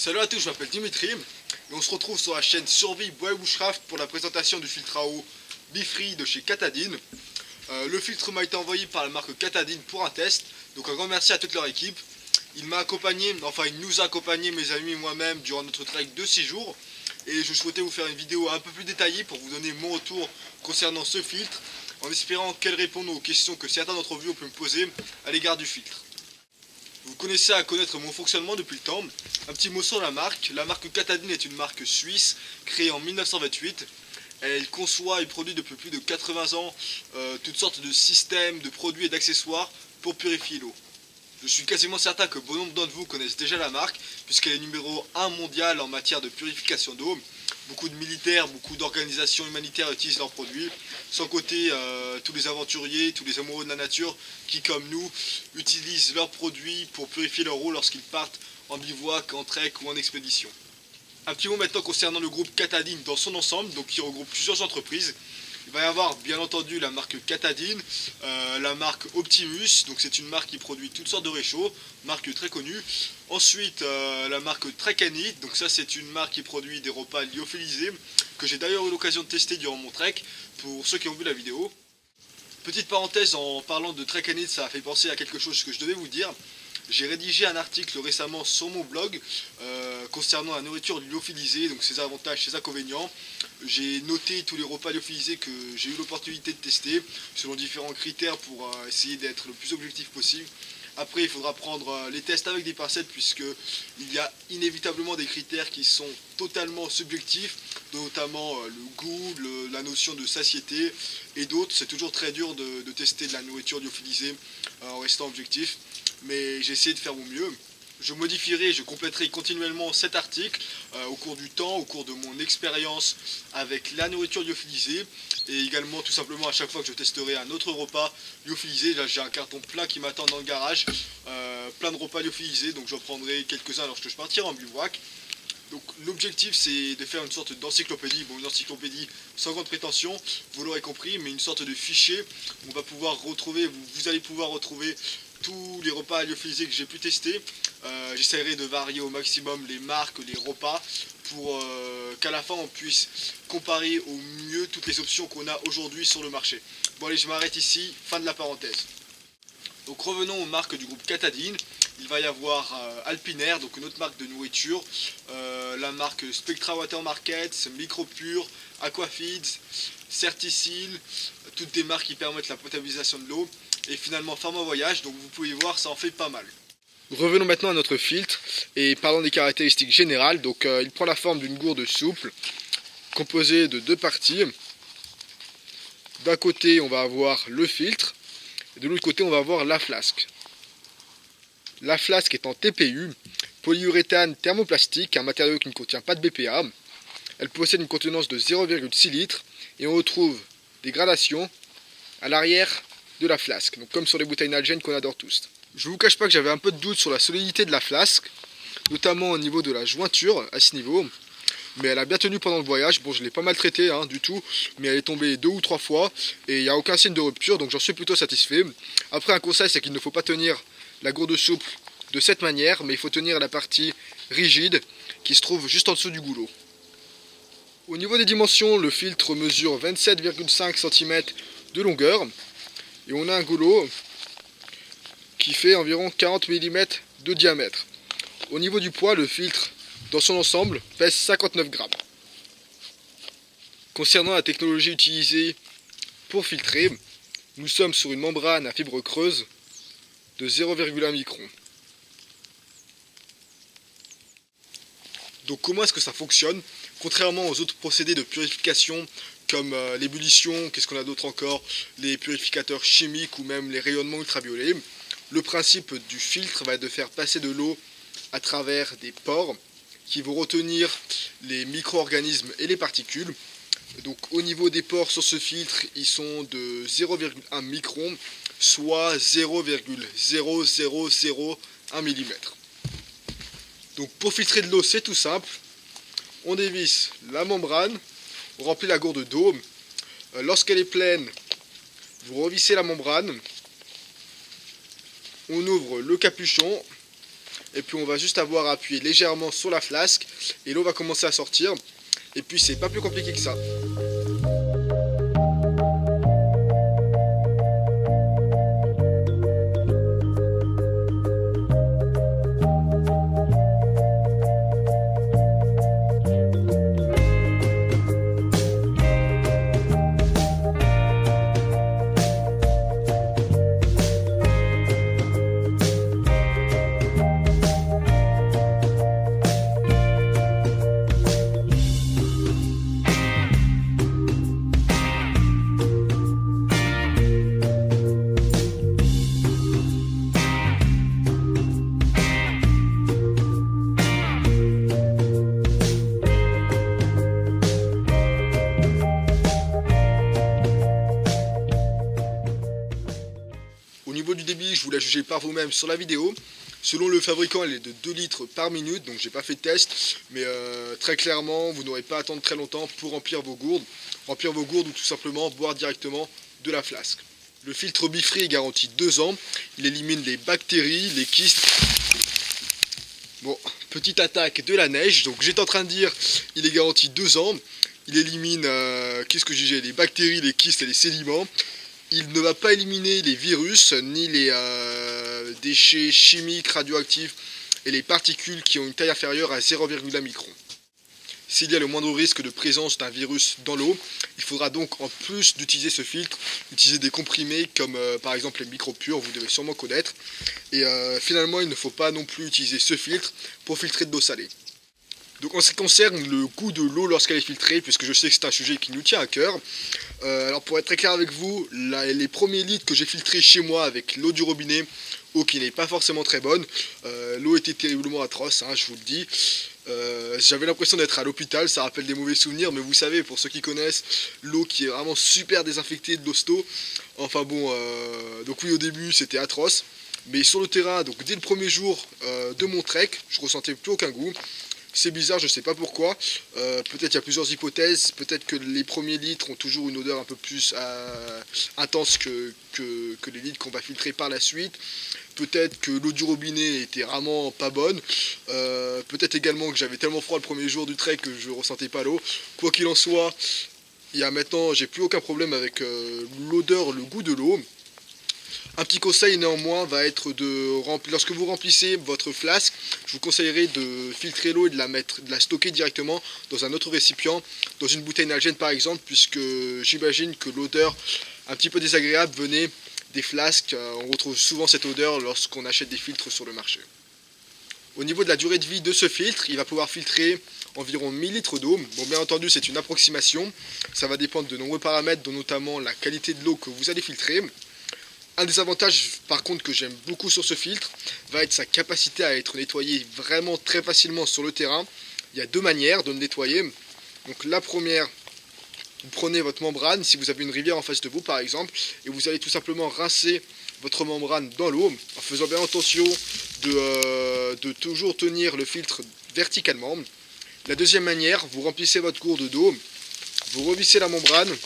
Salut à tous, je m'appelle Dimitri et on se retrouve sur la chaîne Survie Bois et Bushcraft pour la présentation du filtre à eau Bifree de chez Katadyn. Le filtre m'a été envoyé par la marque Katadyn pour un test, donc un grand merci à toute leur équipe. Il m'a accompagné, enfin il nous a accompagné, mes amis et moi-même, durant notre trek de 6 jours. Et je souhaitais vous faire une vidéo un peu plus détaillée pour vous donner mon retour concernant ce filtre, en espérant qu'elle réponde aux questions que certains d'entre vous ont pu me poser à l'égard du filtre. Vous connaissez à connaître mon fonctionnement depuis le temps. Un petit mot sur la marque. La marque Katadyn est une marque suisse créée en 1928. Elle conçoit et produit depuis plus de 80 ans toutes sortes de systèmes, de produits et d'accessoires pour purifier l'eau. Je suis quasiment certain que bon nombre d'entre vous connaissent déjà la marque, puisqu'elle est numéro 1 mondial en matière de purification d'eau. Beaucoup de militaires, beaucoup d'organisations humanitaires utilisent leurs produits, sans compter tous les aventuriers, tous les amoureux de la nature qui, comme nous, utilisent leurs produits pour purifier leur eau lorsqu'ils partent en bivouac, en trek ou en expédition. Un petit mot maintenant concernant le groupe Katadyn dans son ensemble, donc qui regroupe plusieurs entreprises. Il va y avoir bien entendu la marque Katadyn, la marque Optimus, donc c'est une marque qui produit toutes sortes de réchauds, marque très connue. Ensuite la marque Trekkanit, donc ça c'est une marque qui produit des repas lyophilisés, que j'ai d'ailleurs eu l'occasion de tester durant mon trek, pour ceux qui ont vu la vidéo. Petite parenthèse, en parlant de Trekkanit, ça a fait penser à quelque chose que je devais vous dire. J'ai rédigé un article récemment sur mon blog concernant la nourriture lyophilisée, donc ses avantages, ses inconvénients. J'ai noté tous les repas lyophilisés que j'ai eu l'opportunité de tester, selon différents critères pour essayer d'être le plus objectif possible. Après, il faudra prendre les tests avec des pincettes, puisqu'il y a inévitablement des critères qui sont totalement subjectifs, notamment le goût, la notion de satiété et d'autres. C'est toujours très dur de tester de la nourriture lyophilisée en restant objectif, mais j'ai essayé de faire mon mieux. Je modifierai, je compléterai continuellement cet article au cours du temps, au cours de mon expérience avec la nourriture lyophilisée, et également tout simplement à chaque fois que je testerai un autre repas lyophilisé. Là j'ai un carton plein qui m'attend dans le garage, plein de repas lyophilisés, donc j'en prendrai quelques-uns lorsque je partirai en bivouac. Donc l'objectif c'est de faire une sorte d'encyclopédie, bon une encyclopédie sans grande prétention, vous l'aurez compris, mais une sorte de fichier où on va pouvoir retrouver, vous allez pouvoir retrouver tous les repas lyophilisés que j'ai pu tester. J'essaierai de varier au maximum les marques, les repas, pour qu'à la fin on puisse comparer au mieux toutes les options qu'on a aujourd'hui sur le marché. Bon allez, je m'arrête ici, fin de la parenthèse. Donc revenons aux marques du groupe Katadyn. Il va y avoir Alpinair, donc une autre marque de nourriture, la marque Spectra Water Markets, Micropure, Aquafeeds, Certicil, toutes des marques qui permettent la potabilisation de l'eau. Et finalement Pharma Voyage, donc vous pouvez voir, ça en fait pas mal. Revenons maintenant à notre filtre et parlons des caractéristiques générales. Donc il prend la forme d'une gourde souple, composée de deux parties. D'un côté on va avoir le filtre, et de l'autre côté on va avoir la flasque. La flasque est en TPU, polyuréthane thermoplastique, un matériau qui ne contient pas de BPA. Elle possède une contenance de 0,6 litres et on retrouve des gradations à l'arrière de la flasque, donc comme sur les bouteilles Nalgene qu'on adore tous. Je ne vous cache pas que j'avais un peu de doute sur la solidité de la flasque, notamment au niveau de la jointure à ce niveau, mais elle a bien tenu pendant le voyage. Bon, je l'ai pas maltraitée du tout, mais elle est tombée 2 ou 3 fois et il n'y a aucun signe de rupture, donc j'en suis plutôt satisfait. Après, un conseil, c'est qu'il ne faut pas tenir la gourde souple de cette manière, mais il faut tenir la partie rigide qui se trouve juste en dessous du goulot. Au niveau des dimensions, le filtre mesure 27,5 cm de longueur et on a un goulot qui fait environ 40 mm de diamètre. Au niveau du poids, le filtre dans son ensemble pèse 59 grammes. Concernant la technologie utilisée pour filtrer, nous sommes sur une membrane à fibre creuse de 0,1 micron. Donc comment est-ce que ça fonctionne? Contrairement aux autres procédés de purification comme l'ébullition, qu'est-ce qu'on a d'autre encore, les purificateurs chimiques ou même les rayonnements ultraviolets, le principe du filtre va être de faire passer de l'eau à travers des pores qui vont retenir les micro-organismes et les particules. Donc au niveau des pores sur ce filtre, ils sont de 0,1 micron, soit 0,0001 mm. Donc pour filtrer de l'eau, c'est tout simple. On dévisse la membrane, on remplit la gourde d'eau. Lorsqu'elle est pleine, vous revissez la membrane. On ouvre le capuchon, et puis on va juste avoir à appuyer légèrement sur la flasque et l'eau va commencer à sortir. Et puis c'est pas plus compliqué que ça. Au niveau du débit, je vous laisse juger par vous-même sur la vidéo. Selon le fabricant, elle est de 2 litres par minute, donc j'ai pas fait de test, mais très clairement, vous n'aurez pas à attendre très longtemps pour remplir vos gourdes ou tout simplement boire directement de la flasque. Le filtre Be-Free est garanti 2 ans, il élimine les bactéries, les kystes. Bon, petite attaque de la neige, donc j'étais en train de dire, il est garanti 2 ans, il élimine, les bactéries, les kystes et les sédiments. Il ne va pas éliminer les virus, ni les déchets chimiques, radioactifs et les particules qui ont une taille inférieure à 0,1 micron. S'il y a le moindre risque de présence d'un virus dans l'eau, il faudra donc, en plus d'utiliser ce filtre, utiliser des comprimés comme par exemple les micropures, vous devez sûrement connaître. Et finalement, il ne faut pas non plus utiliser ce filtre pour filtrer de l'eau salée. Donc en ce qui concerne le goût de l'eau lorsqu'elle est filtrée, puisque je sais que c'est un sujet qui nous tient à cœur, alors pour être très clair avec vous, les premiers litres que j'ai filtrés chez moi avec l'eau du robinet, eau qui n'est pas forcément très bonne, l'eau était terriblement atroce, je vous le dis. J'avais l'impression d'être à l'hôpital, ça rappelle des mauvais souvenirs, mais vous savez, pour ceux qui connaissent, l'eau qui est vraiment super désinfectée de l'hosto. Enfin bon, donc oui, au début c'était atroce, mais sur le terrain, donc dès le premier jour de mon trek, je ressentais plus aucun goût. C'est bizarre, je sais pas pourquoi. Peut-être il y a plusieurs hypothèses. Peut-être que les premiers litres ont toujours une odeur un peu plus intense que les litres qu'on va filtrer par la suite. Peut-être que l'eau du robinet était vraiment pas bonne. Peut-être également que j'avais tellement froid le premier jour du trek que je ressentais pas l'eau. Quoi qu'il en soit, maintenant, j'ai plus aucun problème avec l'odeur, le goût de l'eau. Un petit conseil néanmoins va être lorsque vous remplissez votre flasque, je vous conseillerais de filtrer l'eau et de la stocker directement dans un autre récipient, dans une bouteille Nalgene par exemple, puisque j'imagine que l'odeur un petit peu désagréable venait des flasques. On retrouve souvent cette odeur lorsqu'on achète des filtres sur le marché. Au niveau de la durée de vie de ce filtre, il va pouvoir filtrer environ 1000 litres d'eau. Bon, bien entendu, c'est une approximation, ça va dépendre de nombreux paramètres, dont notamment la qualité de l'eau que vous allez filtrer. Un des avantages par contre que j'aime beaucoup sur ce filtre va être sa capacité à être nettoyé vraiment très facilement sur le terrain. Il y a 2 manières de le nettoyer. Donc la première, vous prenez votre membrane, si vous avez une rivière en face de vous par exemple, et vous allez tout simplement rincer votre membrane dans l'eau, en faisant bien attention de toujours tenir le filtre verticalement. La deuxième manière, vous remplissez votre gourde d'eau, vous revissez la membrane,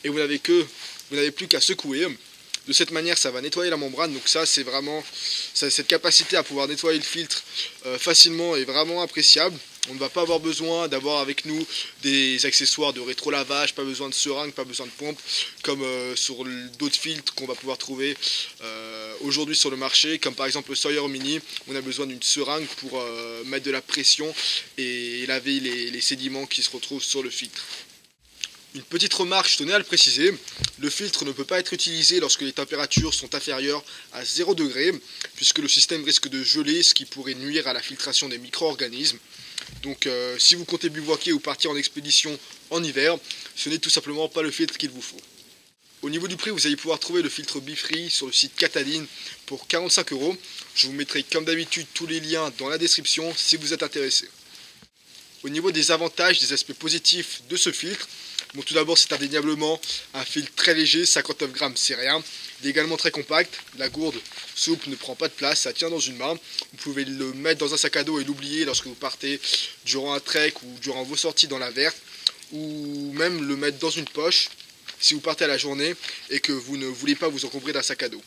et vous n'avez plus qu'à secouer. De cette manière, ça va nettoyer la membrane. Donc ça, c'est vraiment cette capacité à pouvoir nettoyer le filtre facilement est vraiment appréciable. On ne va pas avoir besoin d'avoir avec nous des accessoires de rétro-lavage, pas besoin de seringue, pas besoin de pompe, comme sur d'autres filtres qu'on va pouvoir trouver aujourd'hui sur le marché, comme par exemple le Sawyer Mini. On a besoin d'une seringue pour mettre de la pression et laver les sédiments qui se retrouvent sur le filtre. Une petite remarque, je tenais à le préciser, le filtre ne peut pas être utilisé lorsque les températures sont inférieures à 0 degré, puisque le système risque de geler, ce qui pourrait nuire à la filtration des micro-organismes. Donc si vous comptez bivouaquer ou partir en expédition en hiver, ce n'est tout simplement pas le filtre qu'il vous faut. Au niveau du prix, vous allez pouvoir trouver le filtre Be-Free sur le site Katadyn pour 45 €. Je vous mettrai comme d'habitude tous les liens dans la description si vous êtes intéressé. Au niveau des avantages, des aspects positifs de ce filtre, bon, tout d'abord c'est indéniablement un filtre très léger, 59 grammes c'est rien. Il est également très compact, la gourde souple ne prend pas de place, ça tient dans une main. Vous pouvez le mettre dans un sac à dos et l'oublier lorsque vous partez durant un trek ou durant vos sorties dans la verte, ou même le mettre dans une poche si vous partez à la journée et que vous ne voulez pas vous encombrer d'un sac à dos.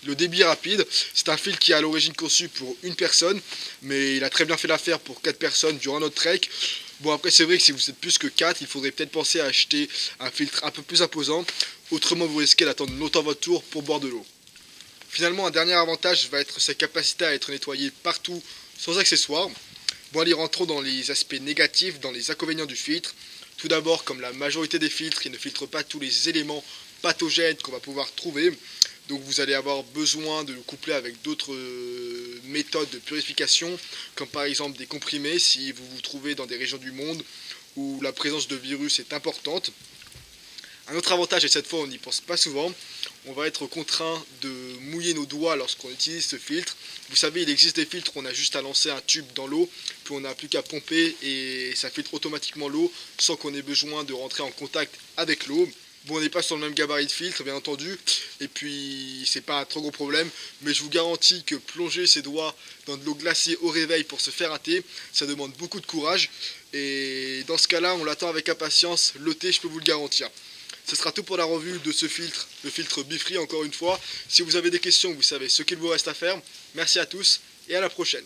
le débit rapide. C'est un filtre qui est à l'origine conçu pour une personne, mais il a très bien fait l'affaire pour 4 personnes durant notre trek. Bon, après c'est vrai que si vous êtes plus que 4, il faudrait peut-être penser à acheter un filtre un peu plus imposant. Autrement vous risquez d'attendre longtemps votre tour pour boire de l'eau. Finalement, un dernier avantage va être sa capacité à être nettoyé partout sans accessoires. Bon, allez, rentrons dans les aspects négatifs, dans les inconvénients du filtre. Tout d'abord, comme la majorité des filtres, il ne filtre pas tous les éléments pathogènes qu'on va pouvoir trouver. Donc vous allez avoir besoin de le coupler avec d'autres méthodes de purification, comme par exemple des comprimés si vous vous trouvez dans des régions du monde où la présence de virus est importante. Un autre avantage, et cette fois on n'y pense pas souvent, on va être contraint de mouiller nos doigts lorsqu'on utilise ce filtre. Vous savez, il existe des filtres où on a juste à lancer un tube dans l'eau, puis on n'a plus qu'à pomper et ça filtre automatiquement l'eau sans qu'on ait besoin de rentrer en contact avec l'eau. Bon, on n'est pas sur le même gabarit de filtre, bien entendu, et puis c'est pas un trop gros problème, mais je vous garantis que plonger ses doigts dans de l'eau glacée au réveil pour se faire un thé, ça demande beaucoup de courage, et dans ce cas-là, on l'attend avec impatience, le thé, je peux vous le garantir. Ce sera tout pour la revue de ce filtre, le filtre Befree encore une fois. Si vous avez des questions, vous savez ce qu'il vous reste à faire. Merci à tous et à la prochaine.